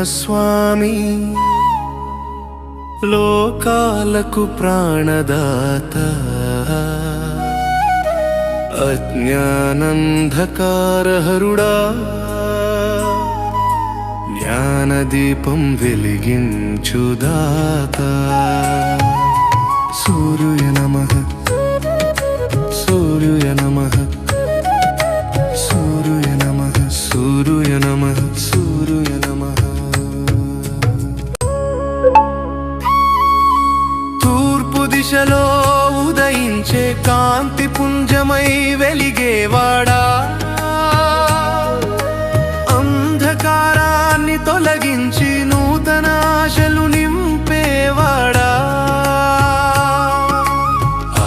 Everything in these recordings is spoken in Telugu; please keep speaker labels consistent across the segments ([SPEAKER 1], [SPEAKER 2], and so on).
[SPEAKER 1] స్వామి లోకాలకు ప్రాణదాత అజ్ఞానంధకారహరుడా జ్ఞానదీపం వెలిగించుదాత సూర్యాయ నమః సూర్యాయ నమః సూర్యాయ నమః సూర్యాయ నమః సూర్యాయ నమః తూర్పు దిశలో ఉదయించే కాంతి పుంజమై వెలిగేవాడా అంధకారాన్ని తొలగించి నూతన ఆశలు నింపేవాడా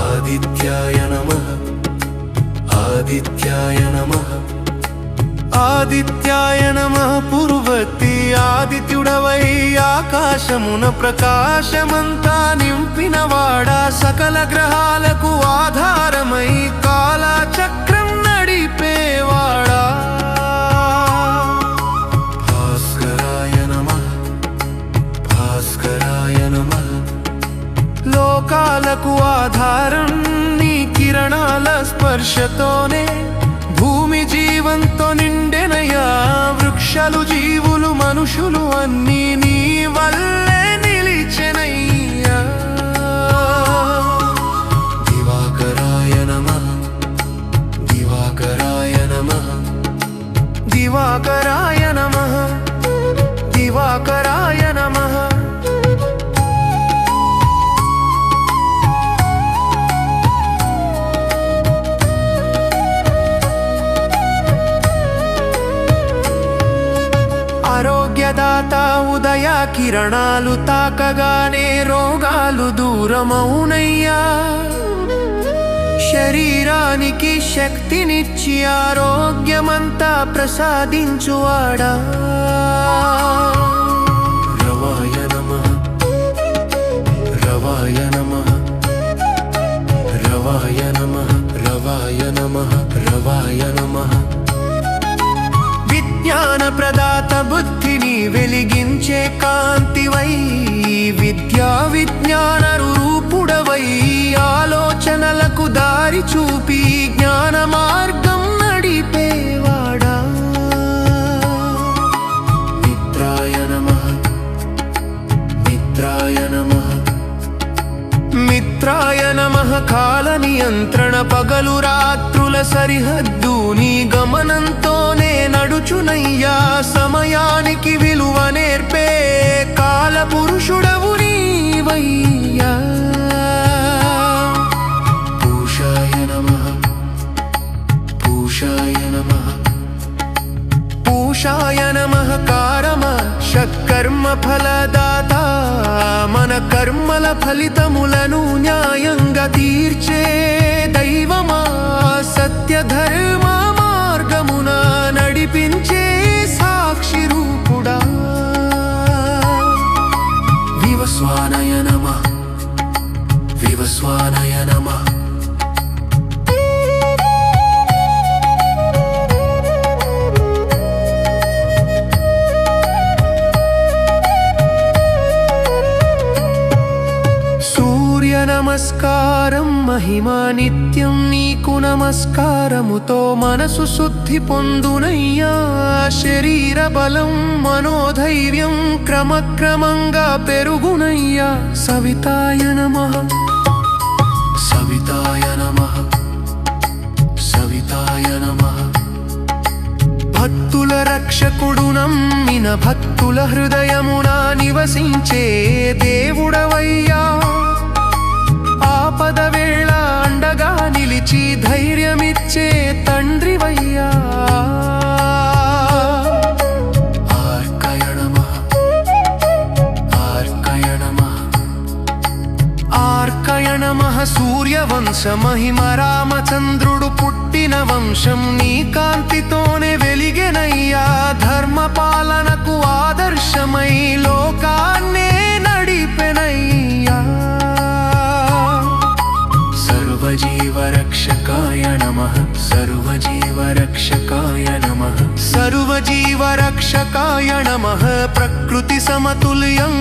[SPEAKER 1] ఆదిత్యాయ నమః ఆదిత్యాయ నమః ఆదిత్యాయ నమః పూర్వతి ఆదిత్యుడవై ఆకాశమున ప్రకాశమంతా నింపినవాడా సకల గ్రహాలకు ఆధారమై కాలచక్రం నడిపేవాడా భాస్కరాయ నమః భాస్కరాయ నమః లోకాలకు ఆధారం నీ కిరణాల స్పర్శతోనే భూమి జీవంతో నిండెనయ్యా వృక్షాలు జీవులు మనుషులు అన్నీ నీ వల్లే నిలిచెనయ్యా దివాకరాయ నమః దివాకరాయ నమః దివాకరాయ నమః దివాకరాయ నమః ఆరోగ్యదాత ఉదయ కిరణాలు తాకగానే రోగాలు దూరమౌనయ్యా శరీరానికి శక్తినిచ్చి ఆరోగ్యమంతా ప్రసాదించువాడా రవాయ నమః రవాయ నమః రవాయ నమః రవాయ నమః రవాయ నమః విజ్ఞాన ప్రదాత బుద్ధిని వెలిగించే కాంతివై విద్యా విజ్ఞాన రూపుడవై ఆలోచనలకు దారి చూపి జ్ఞాన మార్గం నడిపేవాడా మిత్రాయ నమః మిత్రాయ నమః మిత్రాయ నమః కాల నియంత్రణ పగలు రాత్రుల సరిహద్దు నీ గమనంతోనే నడుచునయ్యా సమయానికి విలువ నేర్పే కాల పురుషుడవు నీవయ్యా పూషాయ నమః పూషాయ నమః పూషాయ నమః కారమ షక్కర్మ ఫలదాత మన కర్మల ఫలితములను న్యాయంగా తీర్చే దైవమా సత్య ధర్మ మార్గమున నడిపించే సాక్షి రూపుడా వివస్వానయ నమః వివస్వానయ నమః నమస్కారం మహిమా నిత్యం నీకు నమస్కారముతో మనసు శుద్ధి పొందునయ్యా శరీర బలం మనోధైర్యం క్రమక్రమంగా పెరుగునయ్యా సవితాయ నమః సవితాయ నమః సవితాయ నమః భక్తుల రక్షకుడు నమ్మిన భక్తుల హృదయమున నివసించే దేవుడవయ్యా ఆపద వేళ అండగా నిలిచి ధైర్యమిచ్చే తండ్రివయ్యా ఆర్కయ నమః ఆర్కయ నమః ఆర్కయ నమః సూర్యవంశ మహిమ రామచంద్రుడు పుట్టిన వంశం నీ కాంతితోనే వెలిగెనయ్యా ధర్మ పాలనకు ఆదర్శమై లోకాన్నే నడిపెనయ్యా సర్వజీవ రక్షక सर्वजीवरक्षकाय नमः सर्वजीवरक्षकाय नमः सर्वजीवरक्षकाय नमः प्रकृति समतुल्यं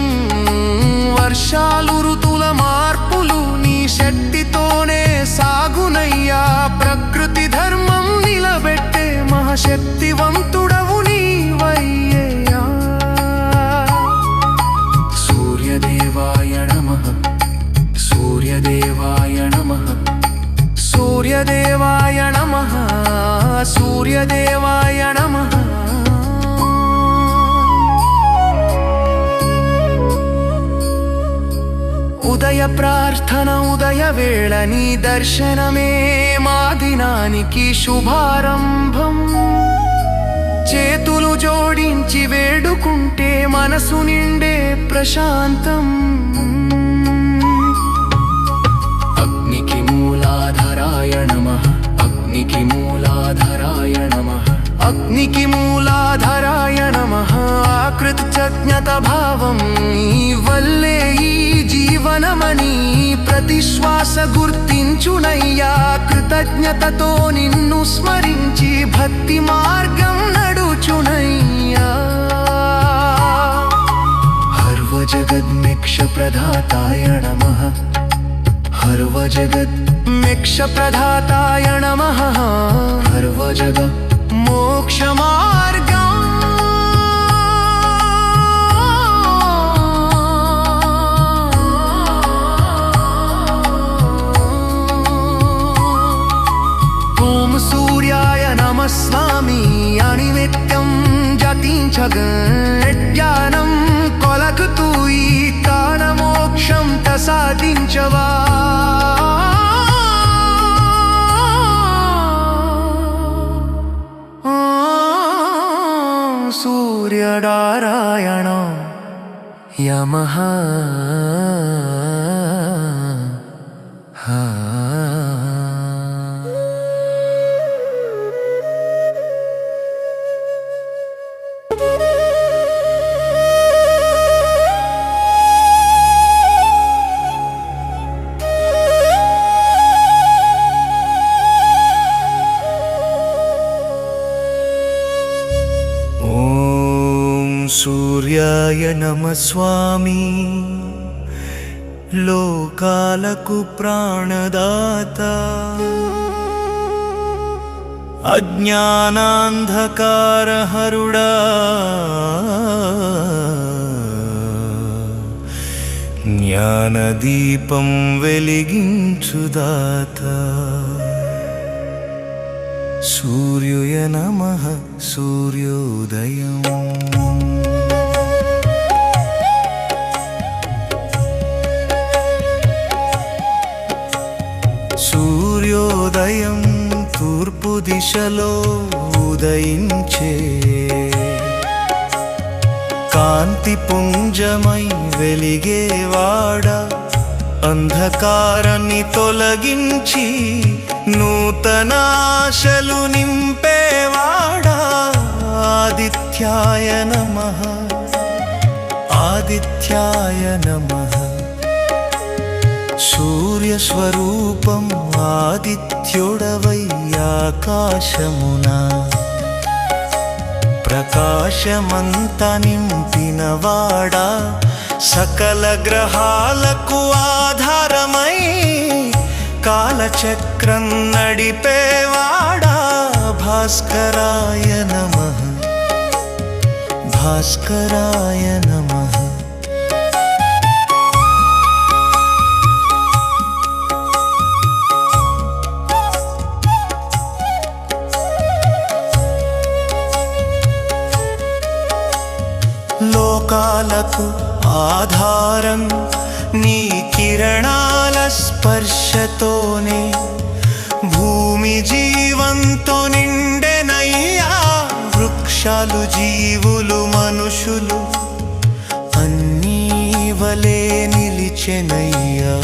[SPEAKER 1] వర్షాలు ఋతుల మార్పులు నీ శక్తితోనే సాగునయ్యా ప్రకృతి ధర్మం నిలబెట్టే మహాశక్తివంతుడవు నీవయ్యా సూర్యదేవాయ నమః సూర్యదేవాయ నమః సూర్యదేవాయ నమః సూర్యదేవాయ నమః ఉదయ ప్రార్థన ఉదయ వేళ నీ దర్శనమే మా దినానికి శుభారంభం చేతులు జోడించి వేడుకుంటే మనసు నిండే ప్రశాంతం అగ్నికి మూలాధారాయ నమః అగ్నికి మూలాధారాయ నమః అగ్నికి మూలాధారాయ నమః కృతజ్ఞత భావం నీ వల్లే ఈ జీవనమని ప్రతి శ్వాస గుర్తించునయ్యా కృతజ్ఞతతో నిన్ను స్మరించి భక్తి మార్గం నడుచునయ్యా హర్వజగద్మిక్ష ప్రదాతాయ నమః హర్వజగద్మిక్ష ప్రదాతాయ నమః హర్వజగ మోక్ష మార్గం ఓం సూర్యాయ నమః స్వామి అనినిత్యం జతించగజ్ఞానం కొలకుతూ ఈ కాల మోక్షం ప్రసాదించవా సూర్యనారాయణ యమః
[SPEAKER 2] సూర్యాయ నమః స్వామి లోకాలకు ప్రాణదాత అజ్ఞానాంధకారహరుడా జ్ఞానదీపం వెలిగించుదాత సూర్యాయ నమః సూర్యోదయం సూర్యోదయం తూర్పు దిశలో ఉదయించే కాంతి పుంజమై వెలిగేవాడా అంధకారాన్ని తొలగించి నూతనాశలు నింపేవాడా ఆదిత్యాయ నమః ఆదిత్యాయ నమః సూర్యస్వరూపం ఆదిత్యుడవై ఆకాశమునా ప్రకాశమంత నింపినవాడా సకల గ్రహాలకు ఆధారమై కాలచక్రం నడిపేవాడా భాస్కరాయ నమః భాస్కరాయ నమః లోకాలకు ఆధారం నీ కిరణాల స్పర్శతోనే భూమి జీవంతో నిండెనయ్యా వృక్షాలు జీవులు మనుషులు అన్నీ వలే నిలిచెనయ్యా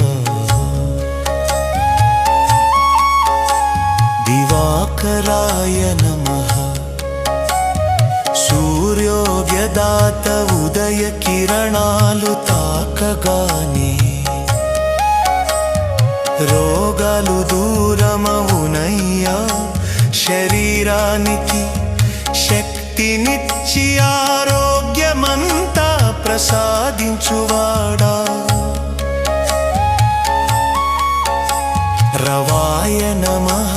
[SPEAKER 2] దివాకరాయ నమః సూర్యోదయదాత ఉదయ కిరణాలు తాకగానే రోగాలు దూరమవున నీవయ్యా శరీరానికి శక్తినిచ్చి ఆరోగ్యమంతా ప్రసాదించువాడా రవాయ నమః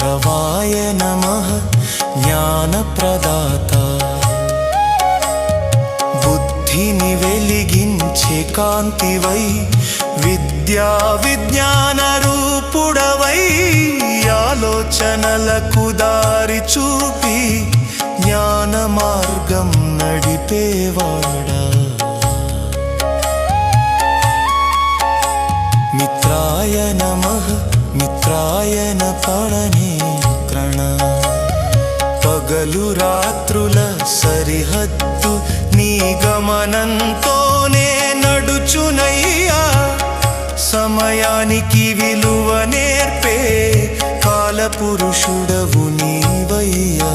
[SPEAKER 2] రవాయ నమః జ్ఞానప్రదాత బుద్ధిని వెలిగించే కాంతివై విద్యా విజ్ఞాన రూపుడవై ఆలోచనలకు దారి చూపి జ్ఞాన మార్గం నడిపేవాడా మిత్రాయ నమః మిత్రాయ పడనే ప్రణా పగలు రాత్రుల సరిహద్దు నీ గమనంతోనే నడుచునయ్యా సమయానికి విలువ నేర్పే కాలపురుషుడవు నీవయ్యా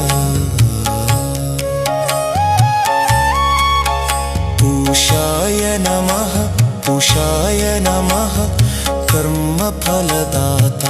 [SPEAKER 2] పూషాయ నమః పూషాయ నమః కర్మఫలదాత